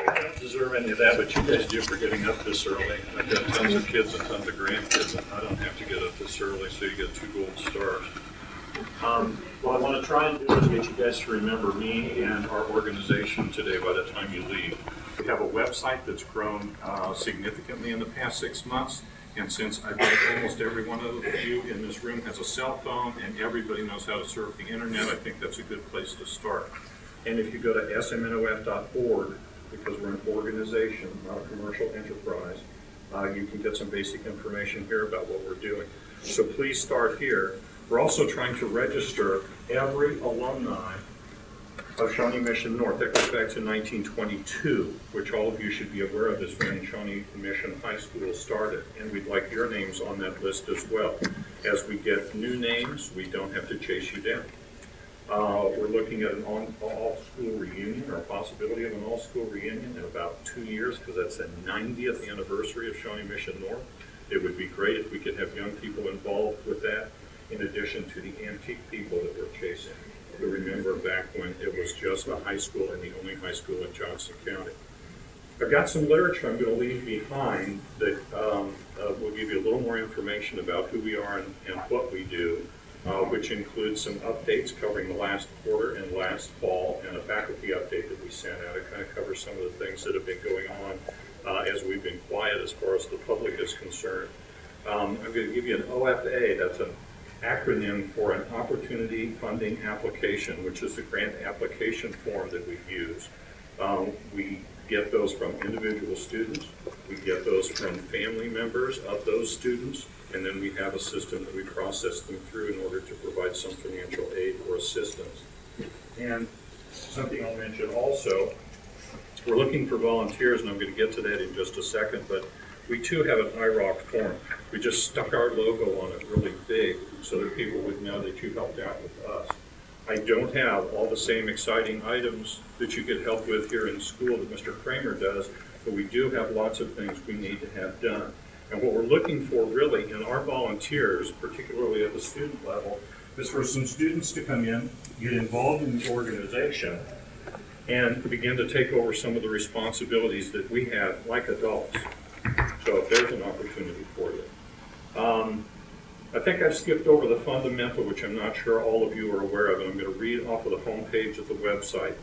I don't deserve any of that, but you guys do for getting up this early. I've got tons of kids and tons of grandkids, and I don't have to get up this early, so you get 2 gold stars. What I want to try and do is get you guys to remember me and our organization today by the time you leave. We have a website that's grown significantly in the past 6 months, and since I bet almost every one of you in this room has a cell phone and everybody knows how to surf the internet, I think that's a good place to start. And if you go to SMNOF.org, because we're an organization, not a commercial enterprise, you can get some basic information here about what we're doing. So please start here. We're also trying to register every alumni of Shawnee Mission North. That goes back to 1922, which all of you should be aware of is when Shawnee Mission High School started. And we'd like your names on that list as well. As we get new names, we don't have to chase you down. We're looking at an all-school reunion, or a possibility of an all-school reunion in about 2 years, because that's the 90th anniversary of Shawnee Mission North. It would be great if we could have young people involved with that, in addition to the antique people that we're chasing. We remember back when it was just a high school and the only high school in Johnson County. I've got some literature I'm going to leave behind that will give you a little more information about who we are and what we do, which includes some updates covering the last quarter and last fall, and a faculty update that we sent out. It kind of covers some of the things that have been going on as we've been quiet as far as the public is concerned. I'm going to give you an OFA. That's an acronym for an Opportunity Funding Application, which is the grant application form that we use. We get those from individual students, we get those from family members of those students, and then we have a system that we process them through in order to provide some financial aid or assistance. And something I'll mention also, we're looking for volunteers, and I'm going to get to that in just a second, but we too have an IROC form. We just stuck our logo on it really big so that people would know that you helped out with us. I don't have all the same exciting items that you could help with here in school that Mr. Kramer does, but we do have lots of things we need to have done. And what we're looking for really in our volunteers, particularly at the student level, is for some students to come in, get involved in the organization, and begin to take over some of the responsibilities that we have like adults. So there's an opportunity for you. I think I've skipped over the fundamental, which I'm not sure all of you are aware of, and I'm going to read off of the homepage of the website.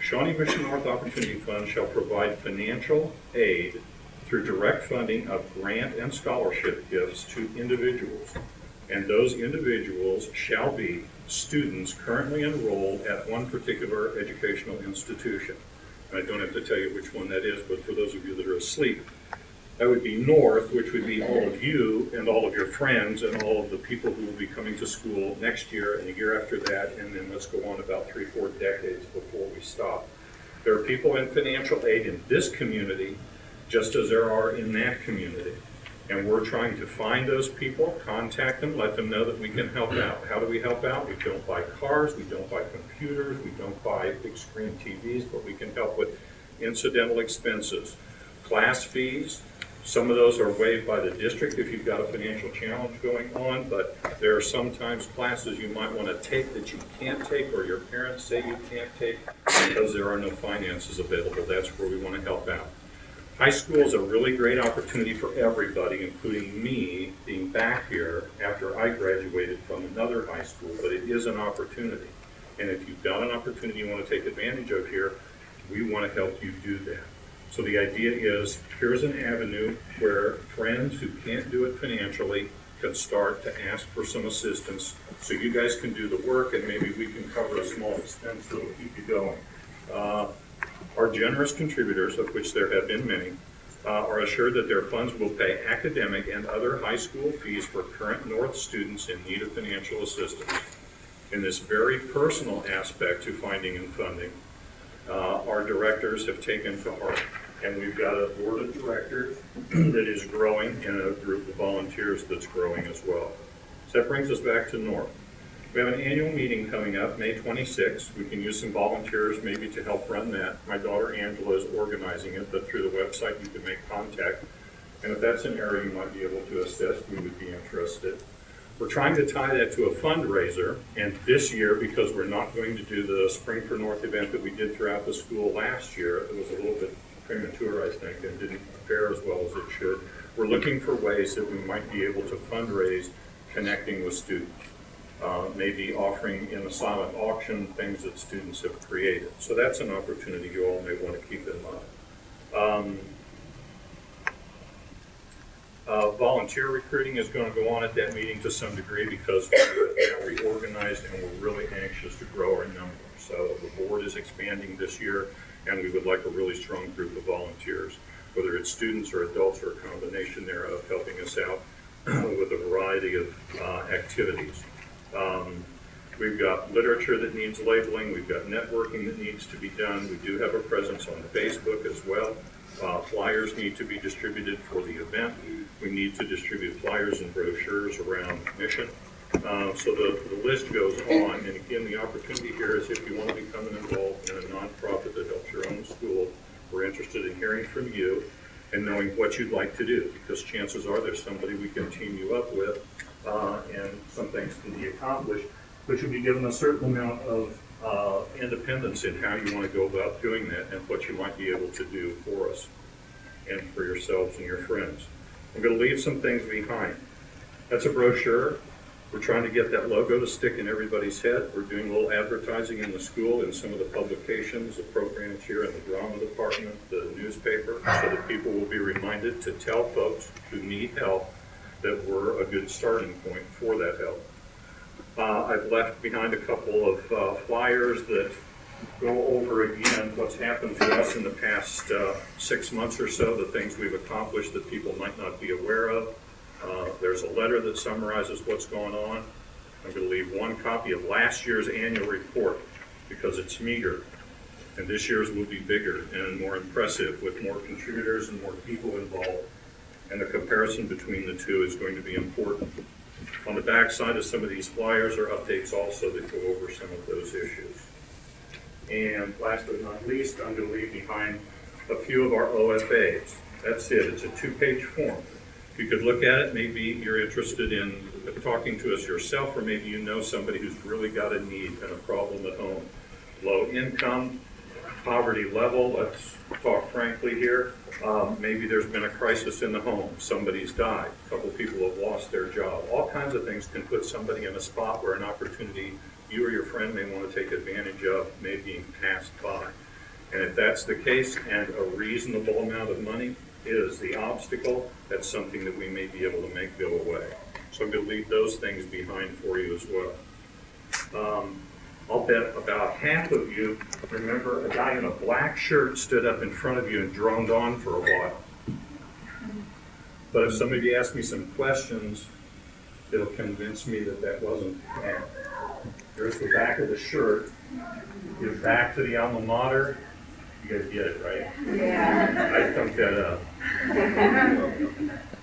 Shawnee Mission North Opportunity Fund shall provide financial aid through direct funding of grant and scholarship gifts to individuals. And those individuals shall be students currently enrolled at one particular educational institution. And I don't have to tell you which one that is, but for those of you that are asleep, that would be North, which would be all of you and all of your friends and all of the people who will be coming to school next year and the year after that, and then let's go on about 3-4 decades before we stop. There are people in financial aid in this community, just as there are in that community. And we're trying to find those people, contact them, let them know that we can help out. How do we help out? We don't buy cars, we don't buy computers, we don't buy big screen TVs, but we can help with incidental expenses, class fees. Some of those are waived by the district if you've got a financial challenge going on, but there are sometimes classes you might want to take that you can't take, or your parents say you can't take because there are no finances available. That's where we want to help out. High school is a really great opportunity for everybody, including me being back here after I graduated from another high school, but it is an opportunity. And if you've got an opportunity you want to take advantage of here, we want to help you do that. So the idea is, here's an avenue where friends who can't do it financially can start to ask for some assistance so you guys can do the work and maybe we can cover a small expense that will keep you going. Our generous contributors, of which there have been many, are assured that their funds will pay academic and other high school fees for current North students in need of financial assistance. In this very personal aspect to finding and funding, our directors have taken to heart. And we've got a board of directors that is growing and a group of volunteers that's growing as well. So that brings us back to North. We have an annual meeting coming up, May 26th. We can use some volunteers maybe to help run that. My daughter Angela is organizing it, but through the website you can make contact. And if that's an area you might be able to assist, we would be interested. We're trying to tie that to a fundraiser, and this year, because we're not going to do the Spring for North event that we did throughout the school last year, it was a little bit and didn't fare as well as it should. We're looking for ways that we might be able to fundraise connecting with students. Maybe offering in a silent auction things that students have created. So that's an opportunity you all may want to keep in mind. Volunteer recruiting is going to go on at that meeting to some degree because we're reorganized and we're really anxious to grow our numbers. So the board is expanding this year and we would like a really strong group of volunteers, whether it's students or adults or a combination thereof, helping us out with a variety of activities. We've got literature that needs labeling. We've got networking that needs to be done. We do have a presence on Facebook as well. Flyers need to be distributed for the event. We need to distribute flyers and brochures around Mission. So the list goes on. And again, the opportunity here is if you want to become involved in a nonprofit that helps your own school, we're interested in hearing from you and knowing what you'd like to do, because chances are there's somebody we can team you up with and some things can be accomplished, but you'll be given a certain amount of independence in how you want to go about doing that and what you might be able to do for us and for yourselves and your friends. I'm going to leave some things behind. That's a brochure. We're trying to get that logo to stick in everybody's head. We're doing a little advertising in the school in some of the publications, the programs here in the drama department, the newspaper, so that people will be reminded to tell folks who need help that we're a good starting point for that help. I've left behind a couple of flyers that go over again what's happened to us in the past 6 months or so, the things we've accomplished that people might not be aware of. There's a letter that summarizes what's going on. I'm going to leave one copy of last year's annual report because it's meager, and this year's will be bigger and more impressive with more contributors and more people involved, and the comparison between the two is going to be important. On the back side of some of these flyers are updates also that go over some of those issues. And last but not least, I'm going to leave behind a few of our OFAs. That's it. It's a 2-page form. You could look at it. Maybe you're interested in talking to us yourself, or maybe you know somebody who's really got a need and a problem at home. Low income, poverty level, let's talk frankly here. Maybe there's been a crisis in the home. Somebody's died. A couple people have lost their job. All kinds of things can put somebody in a spot where an opportunity you or your friend may want to take advantage of may be passed by. And if that's the case and a reasonable amount of money is the obstacle, that's something that we may be able to make go away. So I'm going to leave those things behind for you as well. I'll bet about half of you remember a guy in a black shirt stood up in front of you and droned on for a while. But if some of you ask me some questions, it'll convince me that that wasn't him. There's the back of the shirt. Get back to the alma mater. You guys get it, right? Yeah. I thumped that up.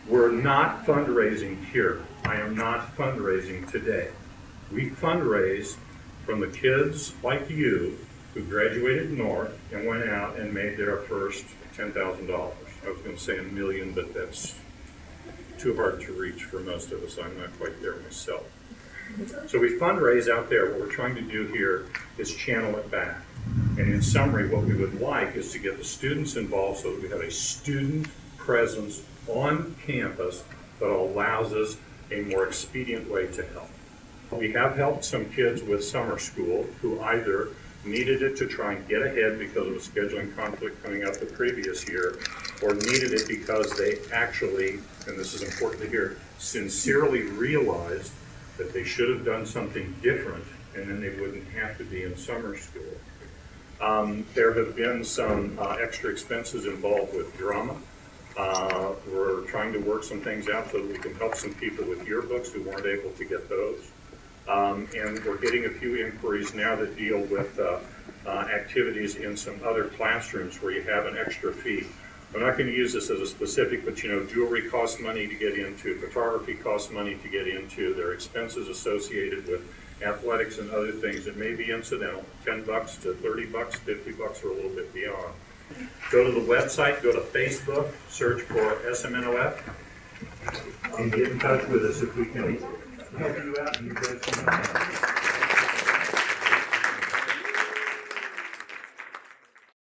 We're not fundraising here. I am not fundraising today. We fundraise from the kids like you who graduated North and went out and made their first $10,000. I was going to say $1 million, but that's too hard to reach for most of us. I'm not quite there myself. So we fundraise out there. What we're trying to do here is channel it back. And in summary, what we would like is to get the students involved so that we have a student presence on campus that allows us a more expedient way to help. We have helped some kids with summer school who either needed it to try and get ahead because of a scheduling conflict coming up the previous year, or needed it because they actually, and this is important to hear, sincerely realized that they should have done something different and then they wouldn't have to be in summer school. There have been some extra expenses involved with drama. We're trying to work some things out so that we can help some people with yearbooks who weren't able to get those. And we're getting a few inquiries now that deal with activities in some other classrooms where you have an extra fee. I'm not going to use this as a specific, but jewelry costs money to get into, photography costs money to get into, there are expenses associated with athletics and other things that may be incidental, $10 to $30, $50 or a little bit beyond. Go to the website, go to Facebook, search for SMNOF, and get in touch with us if we can help you out and you guys can help.